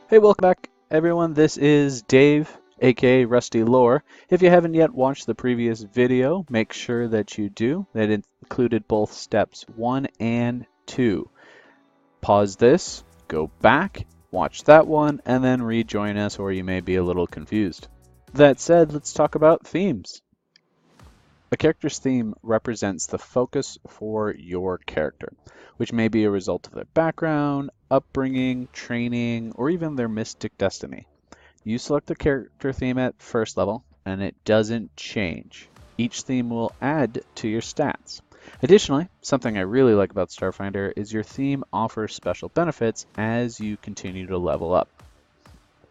Hey, welcome back, everyone. This is Dave, aka Rusty Lore. If you haven't yet watched the previous video, make sure that you do. That included both steps 1 and 2. Pause this, go back, watch that one, and then rejoin us, or you may be a little confused. That said, let's talk about themes. A character's theme represents the focus for your character, which may be a result of their background, upbringing, training, or even their mystic destiny. You select the character theme at first level, and it doesn't change. Each theme will add to your stats. Additionally, something I really like about Starfinder is your theme offers special benefits as you continue to level up.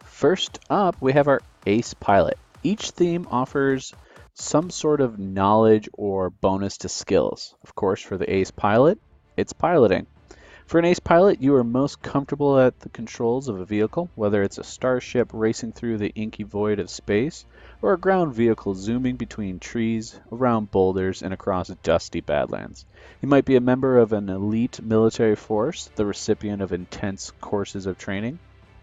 First up, we have our Ace Pilot. Each theme offers some sort of knowledge or bonus to skills. Of course, for the Ace Pilot, it's piloting. For an Ace Pilot, you are most comfortable at the controls of a vehicle, whether it's a starship racing through the inky void of space, or a ground vehicle zooming between trees, around boulders, and across dusty badlands. You might be a member of an elite military force, the recipient of intense courses of training,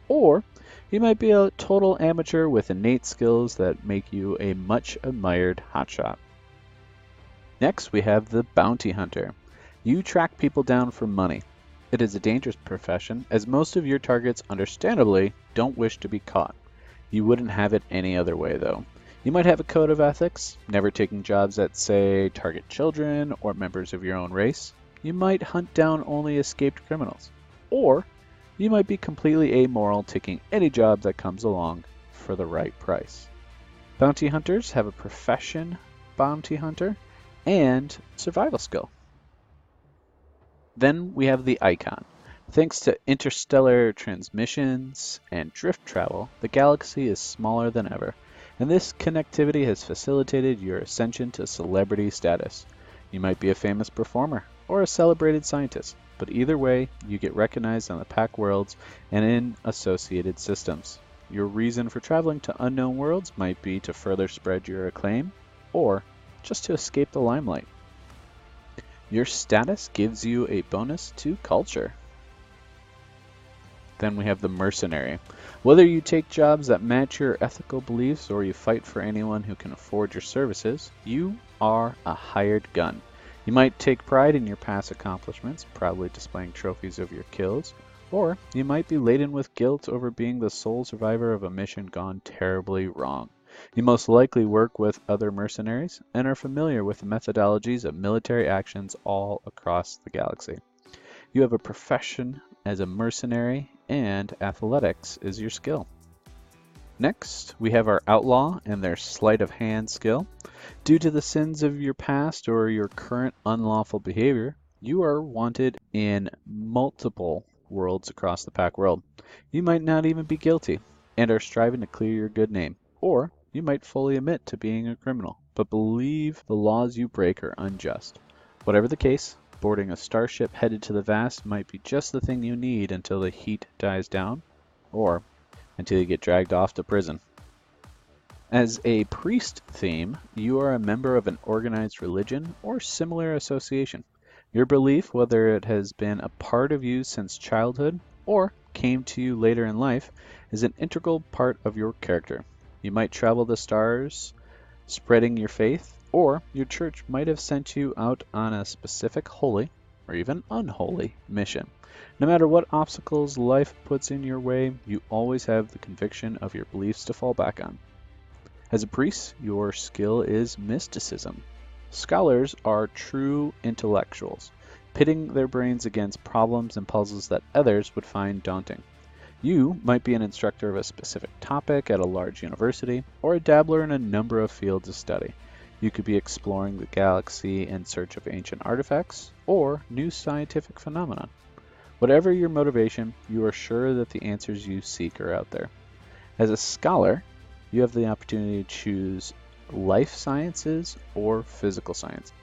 or you might be a total amateur with innate skills that make you a much admired hotshot. Next, we have the Bounty Hunter. You track people down for money. It is a dangerous profession, as most of your targets, understandably, don't wish to be caught. You wouldn't have it any other way, though. You might have a code of ethics, never taking jobs that, say, target children or members of your own race. You might hunt down only escaped criminals. Or you might be completely amoral, taking any job that comes along for the right price. Bounty hunters have a profession bounty hunter and survival skill. Then we have the Icon. Thanks to interstellar transmissions and drift travel, the galaxy is smaller than ever, and this connectivity has facilitated your ascension to celebrity status. You might be a famous performer or a celebrated scientist, but either way, you get recognized on the Pack Worlds and in associated systems. Your reason for traveling to unknown worlds might be to further spread your acclaim, or just to escape the limelight. Your status gives you a bonus to culture. Then we have the Mercenary. Whether you take jobs that match your ethical beliefs or you fight for anyone who can afford your services, you are a hired gun. You might take pride in your past accomplishments, proudly displaying trophies of your kills, or you might be laden with guilt over being the sole survivor of a mission gone terribly wrong. You most likely work with other mercenaries and are familiar with the methodologies of military actions all across the galaxy. You have a profession as a mercenary, and athletics is your skill. Next, we have our Outlaw and their Sleight of Hand skill. Due to the sins of your past or your current unlawful behavior, you are wanted in multiple worlds across the Pack world. You might not even be guilty and are striving to clear your good name, or you might fully admit to being a criminal, but believe the laws you break are unjust. Whatever the case, boarding a starship headed to the vast might be just the thing you need until the heat dies down, or until you get dragged off to prison. As a priest theme, you are a member of an organized religion or similar association. Your belief, whether it has been a part of you since childhood or came to you later in life, is an integral part of your character. You might travel the stars spreading your faith, or your church might have sent you out on a specific holy or even unholy mission. No matter what obstacles life puts in your way, you always have the conviction of your beliefs to fall back on. As a priest, your skill is mysticism. Scholars are true intellectuals, pitting their brains against problems and puzzles that others would find daunting. You might be an instructor of a specific topic at a large university, or a dabbler in a number of fields of study. You could be exploring the galaxy in search of ancient artifacts, or new scientific phenomena. Whatever your motivation, you are sure that the answers you seek are out there. As a scholar, you have the opportunity to choose life sciences or physical science.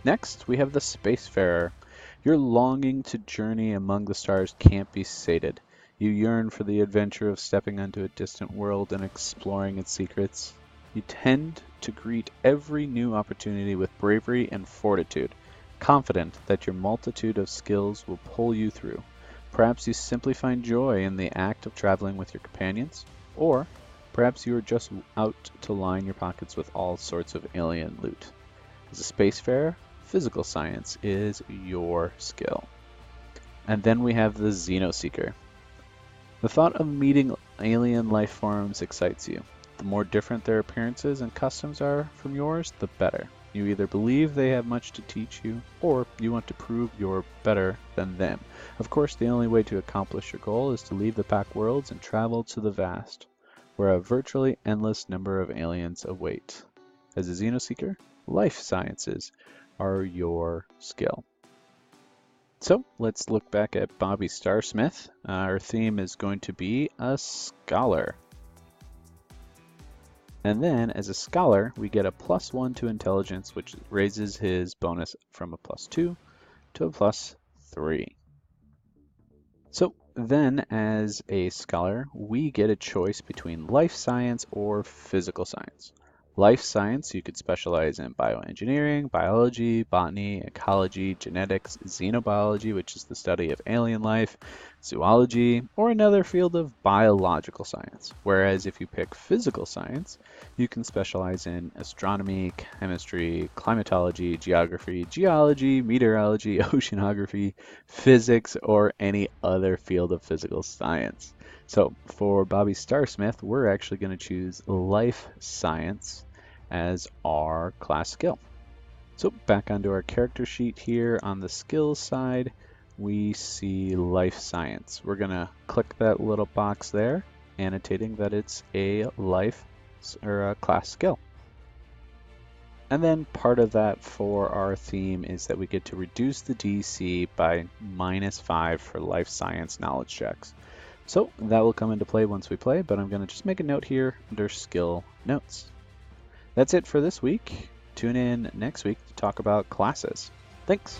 Next, we have the Spacefarer. Your longing to journey among the stars can't be sated. You yearn for the adventure of stepping onto a distant world and exploring its secrets. You tend to greet every new opportunity with bravery and fortitude, confident that your multitude of skills will pull you through. Perhaps you simply find joy in the act of traveling with your companions, or perhaps you are just out to line your pockets with all sorts of alien loot. As a spacefarer, physical science is your skill. And then we have the Xenoseeker. The thought of meeting alien life forms excites you. The more different their appearances and customs are from yours, the better. You either believe they have much to teach you, or you want to prove you're better than them. Of course, the only way to accomplish your goal is to leave the Pack Worlds and travel to the vast, where a virtually endless number of aliens await. As a Xenoseeker, life sciences are your skill. So let's look back at Bobby Starsmith. Our theme is going to be a scholar. And then as a scholar, we get a +1 to intelligence, which raises his bonus from a +2 to a +3. So then as a scholar, we get a choice between life science or physical science. Life science, you could specialize in bioengineering, biology, botany, ecology, genetics, xenobiology, which is the study of alien life, zoology, or another field of biological science. Whereas if you pick physical science, you can specialize in astronomy, chemistry, climatology, geography, geology, meteorology, oceanography, physics, or any other field of physical science. So for Bobby Starsmith, we're actually going to choose life science as our class skill. So back onto our character sheet here on the skills side, we see life science. We're going to click that little box there, annotating that it's a life or a class skill. And then part of that for our theme is that we get to reduce the DC by -5 for life science knowledge checks. So that will come into play once we play, but I'm going to just make a note here under skill notes. That's it for this week. Tune in next week to talk about classes. Thanks.